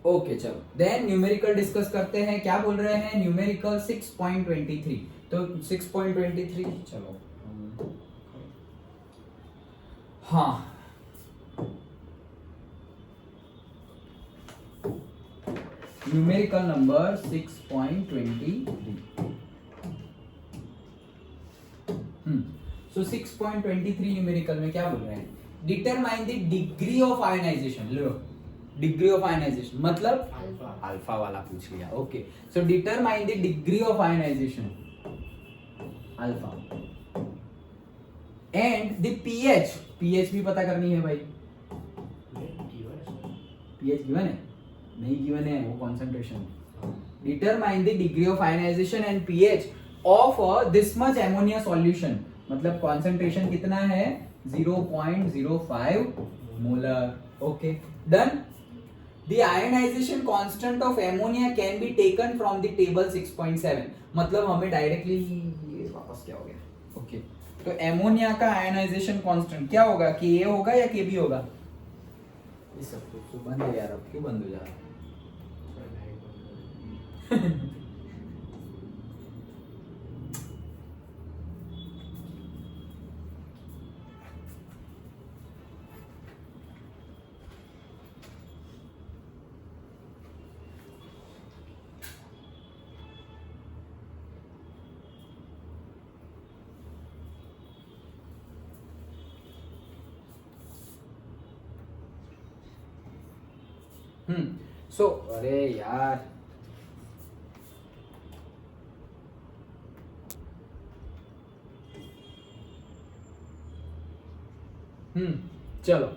Okay चलो then numerical discuss करते हैं। क्या बोल रहे हैं न्यूमेरिकल 6.23। तो 6.23 चलो हाँ न्यूमेरिकल नंबर 6.23। सो 6.23 न्यूमेरिकल में क्या बोल रहे हैं determine the degree of ionization. लो डिग्री ऑफ आयनाइजेशन मतलब अल्फा वाला पूछ लिया। Okay so determine the degree of ionization alpha and the pH. PH भी पता करनी है भाई। पीएच गिवन है नहीं गिवन है वो concentration. Determine the degree of ionization and pH of this much ammonia solution मतलब कॉन्सेंट्रेशन कितना है 0.05 molar. Okay done. The ionization constant of ammonia can be taken from the table 6.7 मतलब हमें directly ये वापस क्या हो गया। ओके तो एमोनिया का आयनाइजेशन कांस्टेंट क्या होगा कि ए होगा या के बी होगा। ये सब तो बंद है यार अब क्यों बंद हो जा रहा है। सो अरे यार चलो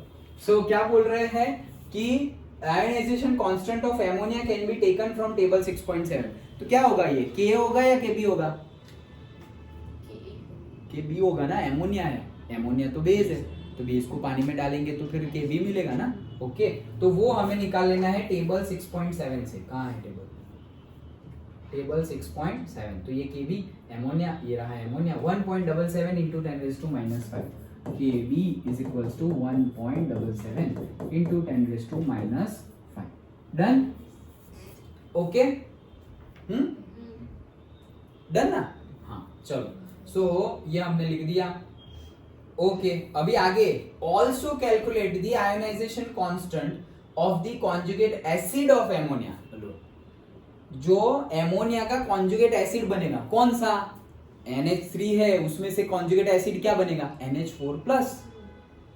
सो क्या बोल रहे हैं कि ionization constant of ammonia can be taken from table 6.7। तो क्या होगा ये के होगा या के बी होगा। के बी होगा ना एमोनिया है। एमोनिया तो बेस है तो बेस को पानी में डालेंगे तो फिर के बी मिलेगा ना। ओके तो वो हमें निकाल लेना है टेबल 6.7 से। कहाँ है टेबल 6.7। तो ये के बी एमोनिया ये रहा ammonia 1.77 into 10⁻⁻5 Kb is equals to 1.77 into 10⁻⁻5 done. Okay done ना। हाँ चलो सो ये हमने लिख दिया। ओके अभी आगे also calculate the ionization constant of the conjugate acid of ammonia. जो एमोनिया का कॉन्जुगेट एसिड बनेगा कौन सा NH3 है उसमें से कॉन्जुगेट एसिड क्या बनेगा NH4+।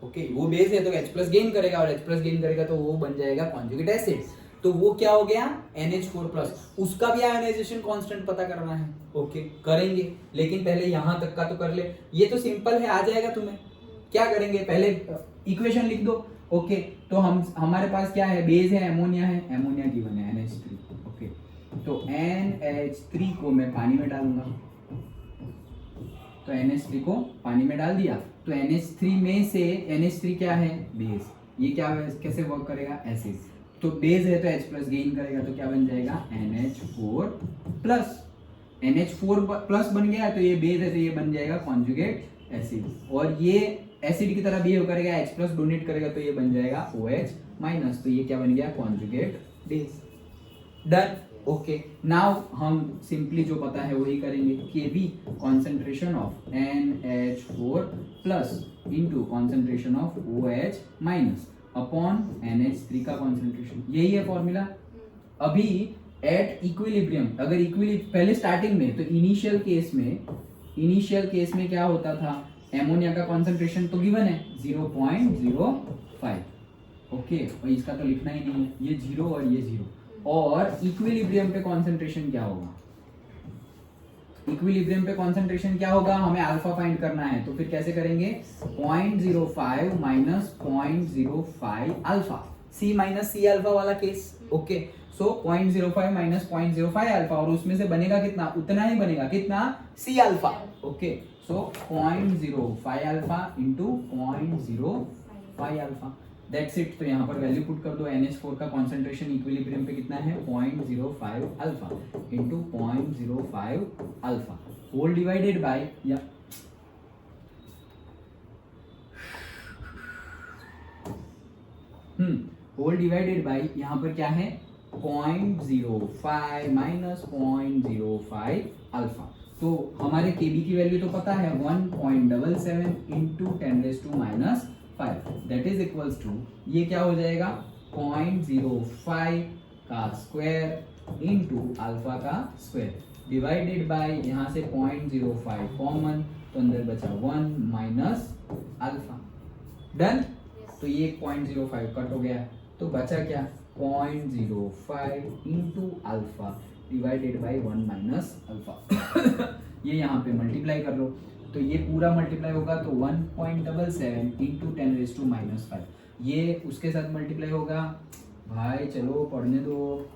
ओके वो बेस है तो H+ गेन करेगा और H+ गेन करेगा तो वो बन जाएगा कॉन्जुगेट एसिड। तो वो क्या हो गया NH4+। उसका भी आयोनाइजेशन कांस्टेंट पता करना है। ओके करेंगे लेकिन पहले यहां तक का तो कर ले। ये तो सिंपल है आ जाएगा तुम्हें। क्या करेंगे पहले इक्वेशन लिख दो। ओके तो हम हमारे पास क्या है बेस है एमोनिया गिवन है NH3। ओके तो NH3 को मैं पानी में डालूंगा। तो NH3 को पानी में डाल दिया तो NH3 में से NH3 क्या है बेस। ये क्या कैसे वर्क करेगा एसिड। तो बेस है तो H+ गेन करेगा तो क्या बन जाएगा NH4+। NH4+ बन गया तो ये बेस है तो ये बन जाएगा कॉन्जुगेट एसिड और ये एसिड की तरह बिहेव करेगा H+ डोनेट करेगा तो ये बन जाएगा OH- तो ये क्या बन गया conjugate base. Done. Okay now हम सिंपली जो पता है वही करेंगे Kb concentration of NH4+ into concentration of OH- upon NH3 का कॉन्सेंट्रेशन। यही है फॉर्मूला। अभी एट इक्विलिब्रियम अगर पहले स्टार्टिंग में तो इनिशियल केस में क्या होता था एमोनिया का कॉन्सेंट्रेशन तो गिवन है 0.05। ओके और इसका तो लिखना ही नहीं है ये 0 और ये 0। और इक्विलिब्रियम पे कॉन्सेंट्रेशन क्या होगा हमें अल्फा फाइंड करना है तो फिर कैसे करेंगे 0.05 minus 0.05 alpha C minus C alpha वाला केस। ओके सो 0.05 माइनस 0.05 अल्फा और उसमें से बनेगा कितना उतना ही बनेगा कितना C alpha. Okay so 0.05 alpha into 0.05 alpha that's it. तो यहाँ पर वैल्यू पुट कर दो NH4 का कॉन्सेंट्रेशन इक्विलिब्रियम पे कितना है 0.05 alpha into 0.05 alpha whole divided by या होल डिवाइडेड बाय यहाँ पर क्या है 0.05 माइनस 0.05 अल्फा। तो हमारे केबी की वैल्यू तो पता है 1.77 into 10⁻⁻5 that is equals to, ये क्या हो जाएगा 0.05 का स्क्वायर इंटू अल्फा का स्क्वायर डिवाइडेड बाय यहाँ से 0.05 कॉमन, तो अंदर बचा 1 माइनस अल्फा। डन। तो ये 0.05 कट हो गया, तो बचा क्या 0.05 into alpha divided by 1 minus alpha. ये यहाँ पे मल्टीप्लाई कर लो, तो ये पूरा मल्टीप्लाई होगा तो 1.77 इंटू 10⁻⁻5, ये उसके साथ मल्टीप्लाई होगा। भाई चलो पढ़ने दो।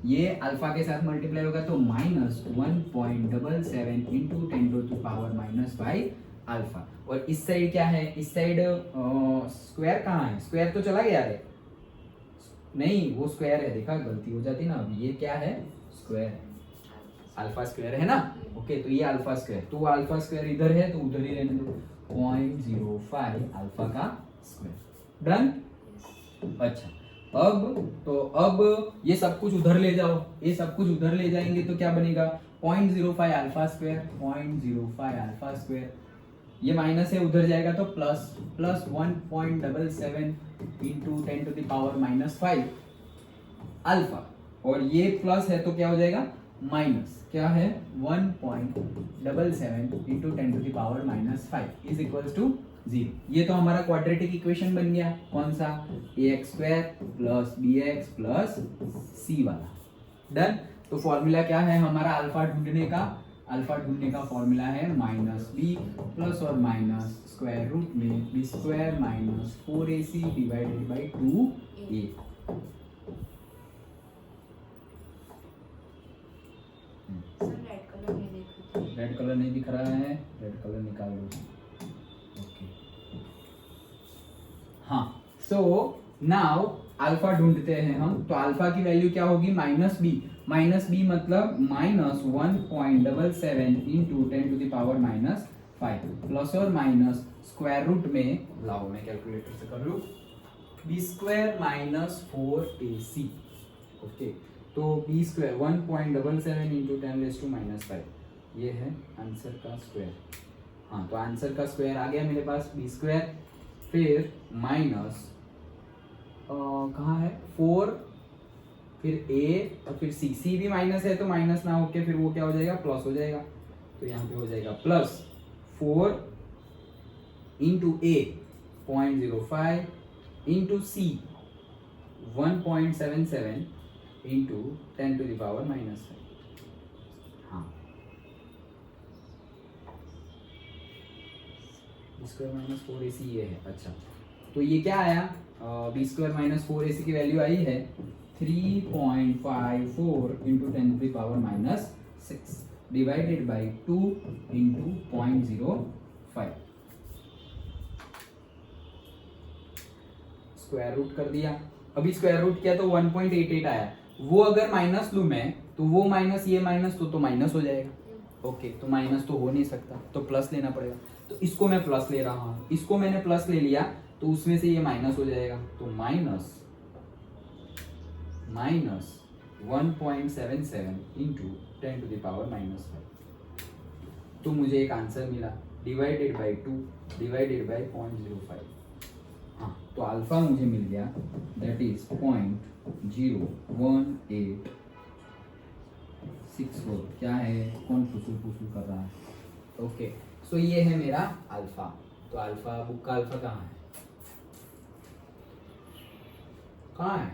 ये अल्फा के साथ मल्टीप्लाई होगा तो माइनस 1.77 इंटू 10⁻⁻5 अल्फा। और इस साइड क्या है, इस साइड स्क्वायर कहाँ है, स्क्वायर तो चला गया है, नहीं वो स्क्वायर है, देखा गलती हो जाती ना। अब ये क्या है स्क्वायर है, अल्फा स्क्वायर है ना। ओके तो ये अल्फा स्क्वायर, तो वो अल्फा स्क्वायर इधर है तो उधर ही रहने दो, 0.05 अल्फा का स्क्वायर। डन। अच्छा अब ये सब कुछ उधर ले जाओ, ये सब कुछ उधर ले जाएंगे तो क्या बनेगा 0.05 अल्फा स्क्वायर, 0.05 अल्फा स्क्वायर, ये माइनस है उधर जाएगा तो प्लस 1.77 इंटू 10⁻⁻5 अल्फा, और ये प्लस है तो क्या हो जाएगा माइनस, क्या है 1.77 इंटू 10⁻⁻5 इज इक्वल्स टू 0। ये तो हमारा क्वाड्रेटिक इक्वेशन बन गया, कौन सा ax square plus bx plus c वाला। डन। तो फॉर्मूला क्या है हमारा अल्फा ढूंढने का, अल्फा ढूंढने का फॉर्मूला है -b प्लस और माइनस स्क्वायर रूट में b square minus 4ac divided by 2a। Red colour नहीं दिख रहा है, रेड कलर निकाल लो। ओके हाँ, सो नाउ अल्फा ढूंढते हैं हम, तो अल्फा की वैल्यू क्या होगी -b मतलब माइनस 1.77 इंटू 10⁻⁻5 प्लस और माइनस स्क्वायर रूट में, लाओ मैं कैलकुलेटर से कर लूं, b square minus 4ac। Okay तो b स्क्वायर 1.77 इंटू 10⁻⁻5, ये है आंसर का स्क्वायर। हाँ तो आंसर का स्क्वायर आ गया मेरे पास b स्क्वायर, फिर माइनस कहाँ है 4, फिर a और फिर c भी माइनस है तो माइनस ना होके फिर वो क्या हो जाएगा प्लस हो जाएगा, तो यहाँ पे हो जाएगा plus 4 into a 0.05 into c 1.77 into 10⁻⁻5। हाँ b स्क्वायर माइनस 4ac ये है। अच्छा तो ये क्या आया, b स्क्वायर माइनस 4ac की वैल्यू आई है 3.54 इंटू 10⁻⁻6 डिवाइडेड बाई 2 इंटू 0.05, स्क्वायर रूट कर दिया। अभी स्क्वायर रूट किया तो 1.88 आया, वो अगर माइनस लूं मैं तो वो माइनस ये माइनस तो माइनस हो जाएगा। ओके तो माइनस तो हो नहीं सकता तो प्लस लेना पड़ेगा, तो इसको मैं प्लस ले रहा हूं, इसको मैंने प्लस ले लिया तो उसमें से ये माइनस हो जाएगा, तो माइनस 1.77 इंटू 10⁻⁻5, तो मुझे एक आंसर मिला डिवाइडेड बाई 2 डिवाइडेड बाई 0.05। हाँ तो अल्फा मुझे मिल गया दैट इज 0.01864। क्या है, कौन फुसुल कर रहा है। ओके सो ये है मेरा अल्फा। तो अल्फा, बुक का अल्फा कहाँ है, कहाँ है,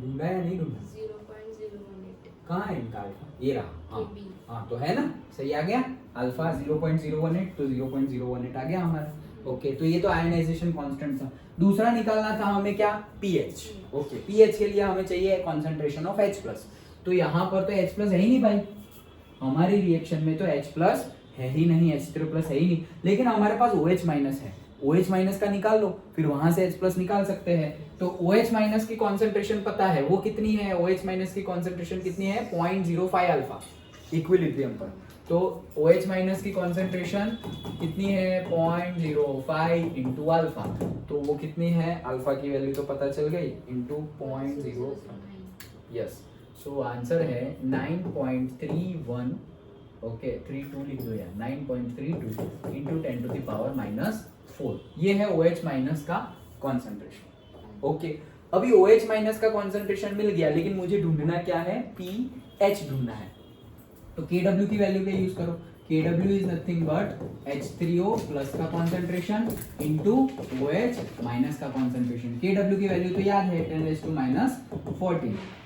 ढूंढा या नहीं ढूंढा, 0.018 कहाँ है इनका अल्फा, ये रहा। हाँ KB। हाँ तो है ना, सही आ गया अल्फा 0.018, तो 0.018 आ गया हमारा। ओके तो ये तो आयनाइजेशन कांस्टेंट था। दूसरा निकालना था हमें क्या, पीएच। ओके पीएच के लिए हमें चाहिए कंसंट्रेशन ऑफ H+, तो यहाँ पर तो H+ है ही नहीं भाई, हमारी रिएक्शन में तो H+ है ही नहीं, H3+ है ही नहीं, लेकिन हमारे पास OH- है, OH- का निकाल लो, फिर वहां से H+ निकाल सकते हैं। तो OH- की कॉन्सेंट्रेशन पता है वो कितनी है, OH- की कॉन्सेंट्रेशन कितनी है 0.05 अल्फा इक्विलिब्रियम पर। तो OH माइनस की कॉन्सेंट्रेशन कितनी है 0.05 इंटू अल्फा, तो वो कितनी है, अल्फा की वैल्यू तो पता चल गई, इंटू 0.0, यस। सो आंसर है 9.31, ओके 32 लिख दो यार, 9.32 इंटू 10 टू द पावर -4, ये है OH माइनस का कॉन्सेंट्रेशन। ओके, अभी OH माइनस का कॉन्सेंट्रेशन मिल गया, लेकिन मुझे ढूंढना क्या है, pH ढूंढना है। तो Kw की वैल्यू क्या यूज करो, Kw is nothing but H3O plus का कॉन्सेंट्रेशन इंटू OH माइनस का कॉन्सेंट्रेशन। Kw की वैल्यू तो याद है 10⁻⁴,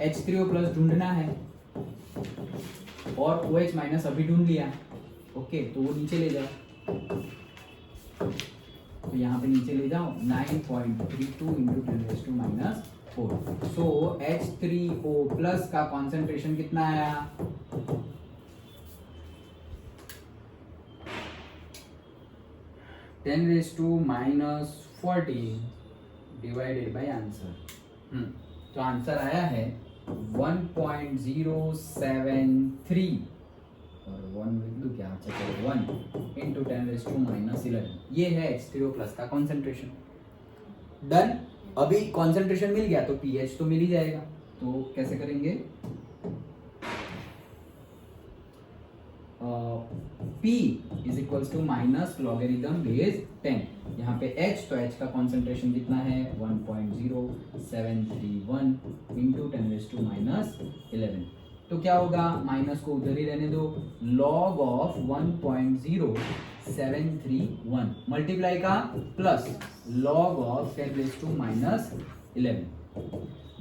H3O प्लस ढूंढना है और OH माइनस अभी ढूंढ लिया। ओके, तो वो नीचे ले जाओ, तो यहाँ पे नीचे ले जाओ 9.32 इंटू 10⁻⁴। सो H3O प्लस का कॉन्सेंट्रेशन कितना आया, 10⁻⁴ डिवाइडेड बाय आंसर। तो आंसर आया है 1.073 और 1 लिख दूं क्या, अच्छा चलो 1 इंटू 10⁻11, ये है H3O प्लस का कॉन्सेंट्रेशन। डन, अभी कॉन्सेंट्रेशन मिल गया तो pH तो मिल ही जाएगा, तो कैसे करेंगे, P is equals to minus logarithm base 10, यहाँ पे H, तो H का कॉन्सेंट्रेशन कितना है 1.0731 इंटू 10⁻11, तो क्या होगा, माइनस को उधर ही रहने दो, लॉग ऑफ 1.0731 मल्टीप्लाई का प्लस लॉग ऑफ 10⁻11।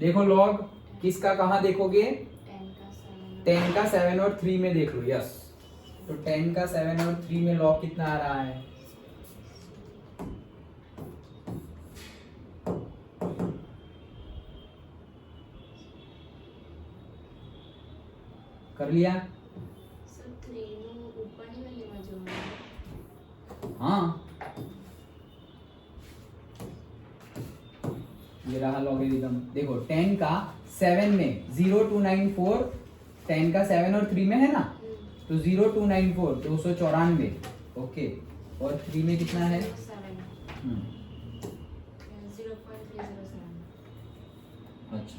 देखो लॉग किसका कहाँ देखोगे, 10 का 7 और 3 में देख लो, यस। तो 10 का 7 और 3 में लॉग कितना आ रहा है, कर लिया, સર 3 નું ઉપરની વેલ્યુમાં જોવાનું. हाँ ये रहा लॉगरिथम। देखो 10 का 7 में 0294, 10 का 7 और 3 में है ना, तो 0294 294, ओके, और 3 में कितना है, 0.307. अच्छा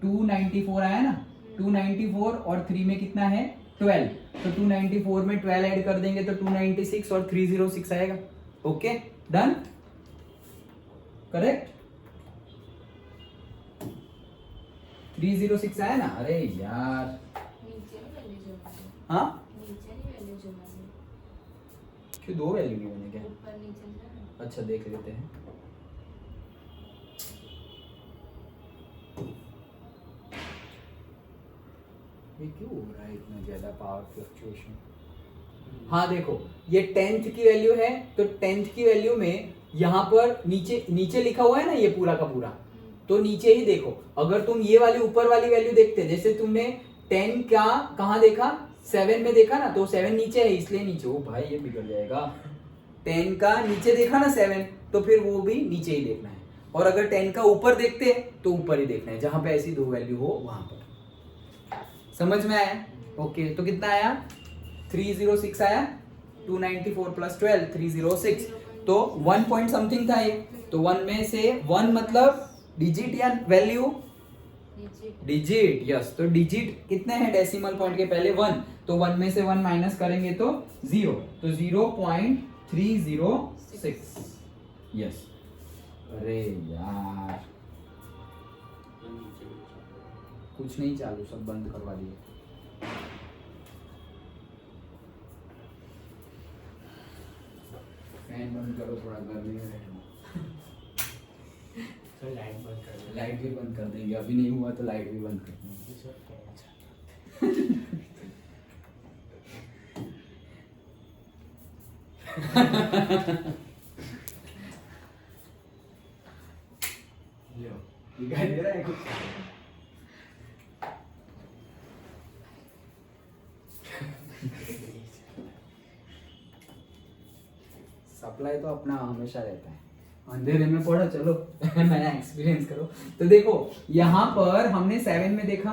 294 आया ना, 294 और 3 में कितना है 12, तो 294 में 12 ऐड कर देंगे तो 296 और 306 आएगा। ओके डन, करेक्ट, 306 आया ना, अरे यार, નીચેની વેલ્યુ જોવાની. हाँ નીચેની વેલ્યુ જોવાની. क्यों दो वैल्यू नहीं बने क्या, ઉપર નીચે છે ને. अच्छा देख लेते हैं, ये क्यों हो रहा है इतना ज्यादा पावर फ्लक्चुएशन। हाँ देखो ये 10th की वैल्यू है, तो 10th की वैल्यू में यहाँ पर नीचे नीचे लिखा हुआ है ना ये पूरा का पूरा, तो नीचे ही देखो, अगर तुम ये वाली ऊपर वाली वैल्यू देखते, जैसे तुमने 10 का कहाँ देखा 7 में देखा ना, तो 7 नीचे है इसलिए नीचे, ओ भाई ये बिगड़ जाएगा, 10 का नीचे देखा ना 7, तो फिर वो भी नीचे ही देखना है, और अगर 10 का ऊपर देखते हैं तो ऊपर ही देखना है, जहां पे ऐसी दो वैल्यू हो वहां पर। समझ में आया, ओके, तो कितना आया 306 आया, 294 प्लस 12 306, तो 1 पॉइंट समथिंग था ये, तो 1 में से 1 मतलब डिजिट या वैल्यू, નીચે. डिजिट, यस, तो डिजिट कितने हैं डेसिमल पॉइंट के पहले 1, तो 1 में से 1 माइनस करेंगे तो 0, तो 0.306, यस। अरे यार कुछ नहीं चालू, सब बंद करवा दिए। फैन बंद करो, थोड़ा गर्मी में बैठो, तो लाइट बंद कर दो। लाइट भी बंद कर देंगे, अभी नहीं हुआ तो लाइट भी बंद कर देंगे। सब फैन चालू। लो, दिखाई दे रहा है कुछ, सप्लाई तो अपना हमेशा रहता है। अंधेरे में पढ़ो, चलो नया एक्सपीरियंस करो। तो देखो यहाँ पर हमने 7 में देखा,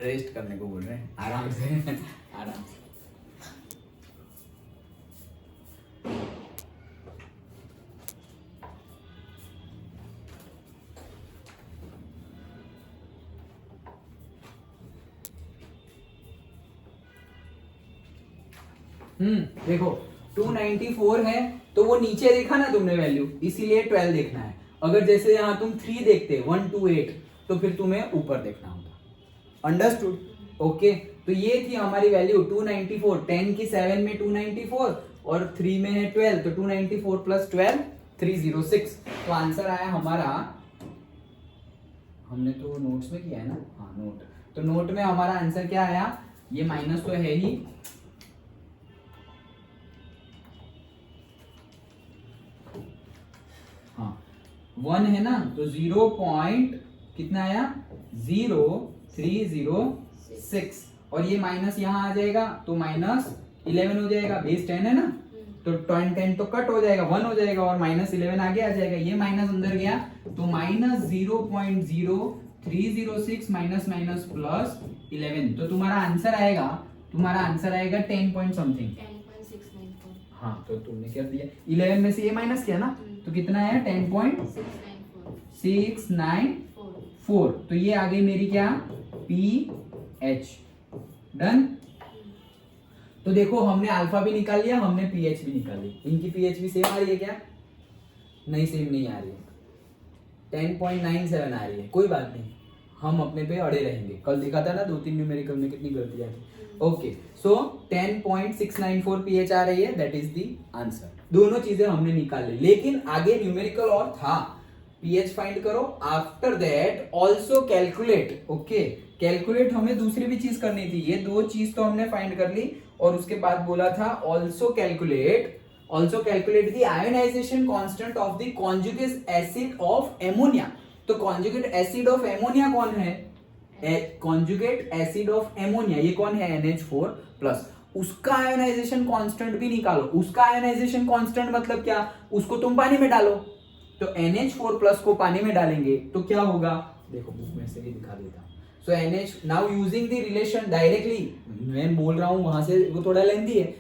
रेस्ट करने को बोल रहे हैं, आराम से आराम से। देखो 294 है तो वो नीचे देखा ना तुमने वैल्यू, इसीलिए 12 देखना है। अगर जैसे यहाँ तुम 3 देखते 128 तो फिर तुम्हें ऊपर देखना होगा। अंडरस्टूड? ओके, तो ये थी हमारी वैल्यू 294। 10 की 7 में 294 और 3 में है 12, तो 294 प्लस 12 306। तो आंसर आया हमारा, हमने तो नोट्स में किया है ना, हाँ नोट, तो नोट में हमारा आंसर क्या आया, ये माइनस तो है ही, हाँ 1 है ना, तो 0. कितना आया 0306 और ये माइनस यहाँ आ जाएगा तो -11 हो जाएगा, बेस 10 है ना, तो 10 तो कट हो जाएगा, 1 हो जाएगा और -11 आगे आ जाएगा, ये माइनस अंदर गया तो -0.0306 माइनस प्लस 11, तो तुम्हारा आंसर आएगा 10 पॉइंट समथिंग। 10.694। हाँ तो तुमने क्या दिया, 11 में से ये माइनस किया ना, तो कितना आया 10.694। तो ये आ गई मेरी क्या, PH। डन? तो देखो हमने अल्फा भी निकाल लिया, हमने PH भी निकाल ली। इनकी PH भी सेम आ रही है क्या? नहीं, सेम नहीं आ रही है, 10.97 आ रही है। कोई बात नहीं, हम अपने पे अड़े रहेंगे। कल देखा था ना 2-3 न्यूमेरिकल में कितनी गलतियां थी। ओके, सो 10.694 PH आ रही है, दैट इज द आंसर। दोनों चीजें हमने निकाल ली, लेकिन आगे न्यूमेरिकल और था, PH फाइंड करो, after that also calculate. Okay, calculate हमें दूसरी भी चीज करनी थी, ये 2 चीज तो हमने फाइंड कर ली और उसके बाद बोला था also calculate the ionization constant of the conjugate acid of ammonia. तो कॉन्जुगेट एसिड ऑफ एमोनिया कौन है, कॉन्जुगेट एसिड ऑफ एमोनिया, ये कौन है NH4 प्लस, उसका आयोनाइजेशन कांस्टेंट भी निकालो। उसका आयोनाइजेशन कांस्टेंट मतलब क्या, उसको तुम पानी में डालो, तो NH4 प्लस को पानी में डालेंगे तो क्या होगा, देखो बुक में से भी दिखा देता हूं। सो NH now using the relation directly, मैं बोल रहा हूं वहां से, वो थोड़ा लेंथी है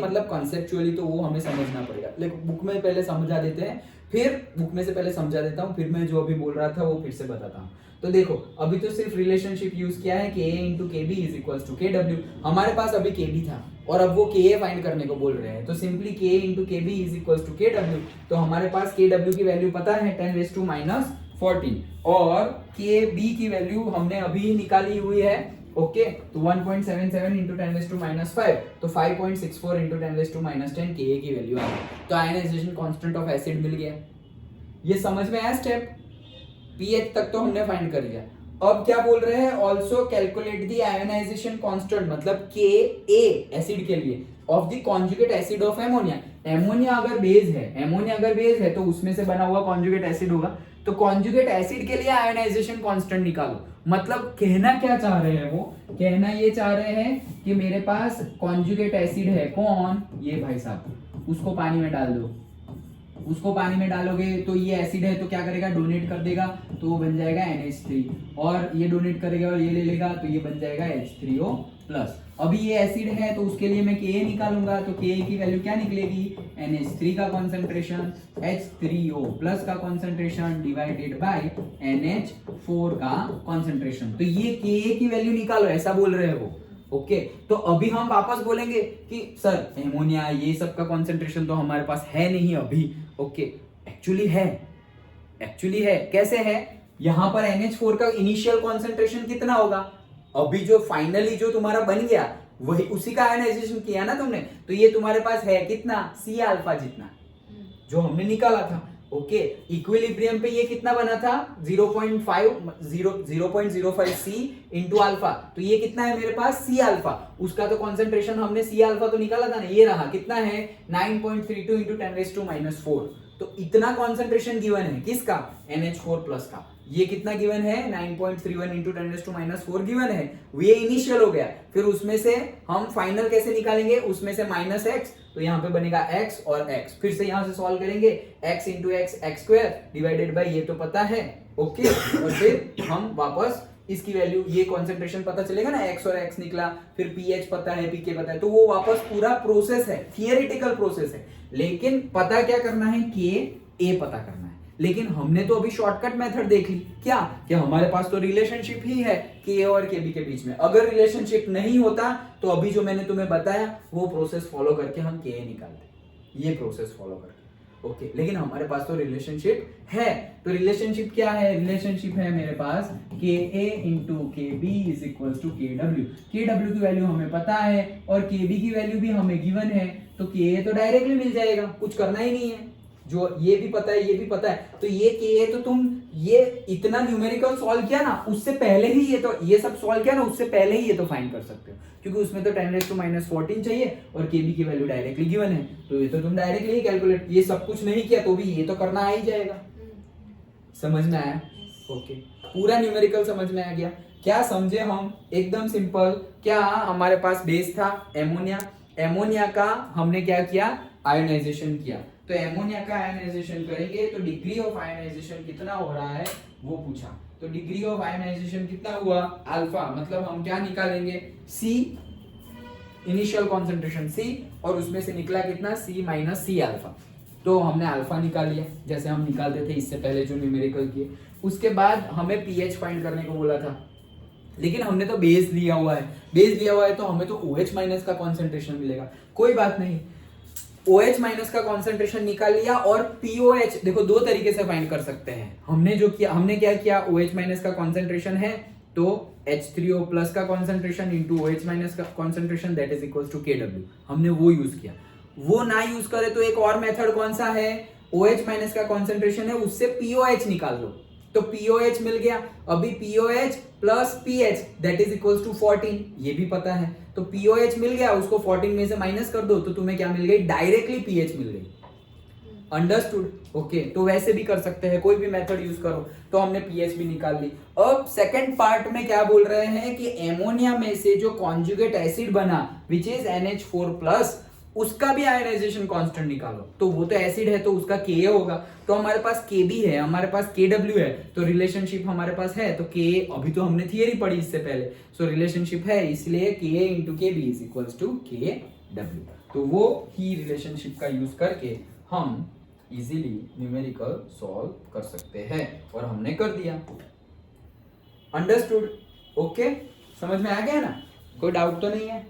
मतलब कॉन्सेप्चुअली, तो वो हमें समझना पड़ेगा। लेकिन बुक में पहले समझा देते हैं, फिर बुक में से पहले समझा देता हूं, फिर मैं जो अभी बोल रहा था वो फिर से बताता हूं। तो देखो अभी तो सिर्फ रिलेशनशिप यूज किया है, Ka into Kb is equals to Kw। हमारे पास अभी Kb था और अब वो Ka फाइंड करने को बोल रहे हैं, तो simply Ka into Kb is equals to Kw। तो हमारे पास Kw की वैल्यू पता है 10⁻⁻14 और Kb की वैल्यू हमने अभी निकाली हुई है। ओके, तो 1.77 into 10⁻⁻5, तो 5.64 into 10⁻⁻10 Ka की वैल्यू आ गई। तो आयनाइजेशन कांस्टेंट ऑफ एसिड मिल गया। ये समझ में आया स्टेप? PH तक तो हमने फाइंड कर लिया। अब क्या बोल रहे हैं, also calculate the ionization constant, मतलब Ka एसिड के लिए of the conjugate acid of ammonia. Ammonia अगर बेस है तो उसमें से बना हुआ कॉन्जुगेट एसिड होगा, तो कॉन्जुगेट एसिड के लिए आयोनाइजेशन कांस्टेंट निकालो। मतलब कहना क्या चाह रहे हैं वो, कहना ये चाह रहे हैं कि मेरे पास कॉन्जुगेट एसिड है, कौन, ये भाई साहब, उसको पानी में डाल दो, उसको पानी में डालोगे तो ये एसिड है तो क्या करेगा, डोनेट कर देगा, तो वो बन जाएगा NH3, और ये डोनेट करेगा और ये ले लेगा तो ये बन जाएगा H3O प्लस। अभी ये एसिड है तो उसके लिए मैं Ka निकालूंगा, तो Ka की वैल्यू क्या निकलेगी, NH3 का कॉन्सेंट्रेशन H3O प्लस का कॉन्सेंट्रेशन डिवाइडेड बाय NH4 का कॉन्सेंट्रेशन। तो ये Ka की वैल्यू निकालो, ऐसा बोल रहे हैं वो। ओके, तो अभी हम वापस बोलेंगे कि सर एमोनिया ये सब का कॉन्सेंट्रेशन तो हमारे पास है नहीं अभी। ओके, एक्चुअली है, कैसे है, यहां पर NH4 का इनिशियल कॉन्सेंट्रेशन कितना होगा, अभी जो फाइनली जो तुम्हारा बन गया वही उसी का आयनाइजेशन किया ना तुमने, तो ये तुम्हारे पास है कितना, C अल्फा जितना जो हमने निकाला था। ओके, इक्विलिब्रियम पे ये कितना बना था, 0.05 C इंटू अल्फा, तो ये कितना है मेरे पास C अल्फा, उसका तो कॉन्सेंट्रेशन हमने C अल्फा तो निकाला था ना, ये रहा कितना है 9.32 इंटू 10⁻⁻4। तो इतना कॉन्सेंट्रेशन गिवन है किसका, NH4 प्लस का। ये कितना गिवन है 9.31 इंटू 10⁻⁴ गिवन है, ये इनिशियल हो गया। फिर उसमें से हम फाइनल कैसे निकालेंगे, उसमें से माइनस एक्स, तो यहाँ पे बनेगा x और x, फिर से यहाँ से सॉल्व करेंगे x into x x square divided by ये तो पता है, ओके। और फिर हम वापस इसकी वैल्यू, ये कॉन्सेंट्रेशन पता चलेगा ना, x और x निकला, फिर pH पता है, pK पता है, तो वो वापस पूरा प्रोसेस है, थियरिटिकल प्रोसेस है, लेकिन पता क्या करना है, Ka पता करना है। लेकिन हमने तो अभी शॉर्टकट मेथड देख ली, क्या कि हमारे पास तो रिलेशनशिप ही है Ka और Kb के बीच में। अगर रिलेशनशिप नहीं होता तो अभी जो मैंने तुम्हें बताया वो प्रोसेस फॉलो करके हम Ka निकालते, ये प्रोसेस फॉलो करके, ओके। लेकिन हमारे पास तो रिलेशनशिप है, तो रिलेशनशिप क्या है, रिलेशनशिप है मेरे पास Ka into Kb is equal to Kw। Kw की वैल्यू हमें पता है और Kb की वैल्यू भी हमें गिवन है, तो Ka तो डायरेक्टली मिल जाएगा, कुछ करना ही नहीं है, जो ये भी पता है ये भी पता है, तो ये Ka तो तुम ये इतना न्यूमेरिकल सॉल्व किया ना, उससे पहले ही ये सब सॉल्व किया ना, उससे पहले ही ये तो फाइंड कर सकते हो, क्योंकि उसमें तो 10⁻⁻14 चाहिए और Kb की वैल्यू डायरेक्टली गिवन है, तो ये तो तुम डायरेक्टली ही कैलकुलेट, ये सब कुछ नहीं किया तो भी ये तो करना आ ही जाएगा। समझ में आया? ओके, पूरा न्यूमेरिकल समझ में आ गया? क्या समझे हम? एकदम सिंपल। क्या हमारे पास बेस था एमोनिया, एमोनिया का हमने क्या किया, आयोनाइजेशन किया, तो एमोनिया का आयोनाइजेशन करेंगे तो डिग्री ऑफ आयोनाइजेशन कितना हो रहा है वो पूछा, तो डिग्री ऑफ आयोनाइजेशन कितना हुआ, अल्फा, मतलब हम क्या निकालेंगे, C इनिशियल कॉन्सेंट्रेशन C, और उसमें से निकला कितना, C माइनस C अल्फा, तो हमने अल्फा निकाल लिया जैसे हम निकालते थे इससे पहले जो न्यूमेरिकल किए। उसके बाद हमें pH फाइंड करने को बोला था, लेकिन हमने तो बेस लिया हुआ है, बेस लिया हुआ है तो हमें तो OH माइनस का कॉन्सेंट्रेशन मिलेगा, कोई बात नहीं, OH माइनस का कॉन्सेंट्रेशन निकाल लिया। और POH देखो दो तरीके से फाइंड कर सकते हैं, हमने जो किया, हमने क्या किया, OH माइनस का कॉन्सेंट्रेशन है तो H3O प्लस का कॉन्सेंट्रेशन इंटू OH माइनस का concentration that is equal to Kw, हमने वो यूज किया। वो ना यूज करे तो एक और मेथड कौन सा है, OH माइनस का कॉन्सेंट्रेशन है उससे POH निकाल लो, तो POH मिल गया, अभी POH plus pH that is equal to 14, ये भी पता है, तो POH मिल गया, उसको 14 में से माइनस कर दो तो तुम्हें क्या मिल गई, डायरेक्टली pH मिल गई। अंडरस्टूड? ओके, तो वैसे भी कर सकते हैं, कोई भी मेथड यूज करो। तो हमने pH भी निकाल ली। अब सेकंड पार्ट में क्या बोल रहे हैं कि एमोनिया में से जो कॉन्जुगेट एसिड बना विच इज NH4+, उसका भी आयनाइजेशन कांस्टेंट निकालो, तो वो तो एसिड है तो उसका Ka होगा, तो हमारे पास Kb है, हमारे पास Kw है, तो रिलेशनशिप हमारे पास है, तो K अभी तो हमने थियरी पढ़ी इससे पहले, सो रिलेशनशिप है, इसलिए Ka into Kb is equals to Kw, तो वो ही रिलेशनशिप का यूज करके हम इजीली न्यूमेरिकल सॉल्व कर सकते हैं, और हमने कर दिया। अंडरस्टूड? ओके, समझ में आ गया ना, कोई डाउट तो नहीं है?